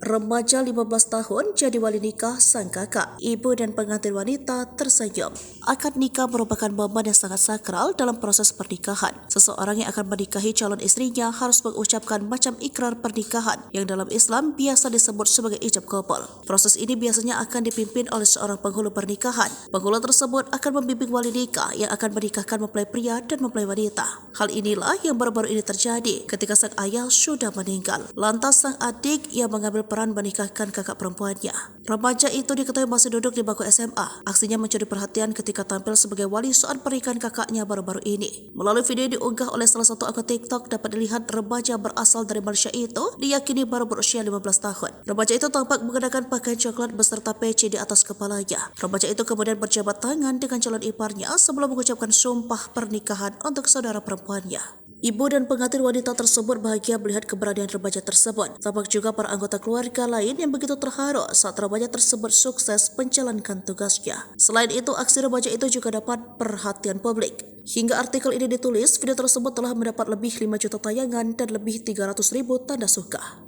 Remaja 15 tahun jadi wali nikah sang kakak. Ibu dan pengantin wanita tersenyum. Akad nikah merupakan momen yang sangat sakral dalam proses pernikahan. Seseorang yang akan menikahi calon istrinya harus mengucapkan macam ikrar pernikahan yang dalam Islam biasa disebut sebagai ijab qabul. Proses ini biasanya akan dipimpin oleh seorang penghulu pernikahan. Penghulu tersebut akan membimbing wali nikah yang akan menikahkan mempelai pria dan mempelai wanita. Hal inilah yang baru-baru ini terjadi ketika sang ayah sudah meninggal. Lantas sang adik yang mengambil peran menikahkan kakak perempuannya. Remaja itu diketahui masih duduk di bangku SMA. Aksinya mencuri perhatian ketika tampil sebagai wali saat pernikahan kakaknya baru-baru ini. Melalui video yang diunggah oleh salah satu akun TikTok dapat dilihat remaja berasal dari Malaysia itu diyakini baru berusia 15 tahun. Remaja itu tampak mengenakan pakaian coklat beserta peci di atas kepalanya. Remaja itu kemudian berjabat tangan dengan calon iparnya sebelum mengucapkan sumpah pernikahan untuk saudara perempuannya. Ibu dan pengantin wanita tersebut bahagia melihat keberanian remaja tersebut. Tampak juga para anggota keluarga lain yang begitu terharu saat remaja tersebut sukses menjalankan tugasnya. Selain itu, aksi remaja itu juga dapat perhatian publik. Hingga artikel ini ditulis, video tersebut telah mendapat lebih 5 juta tayangan dan lebih 300.000 tanda suka.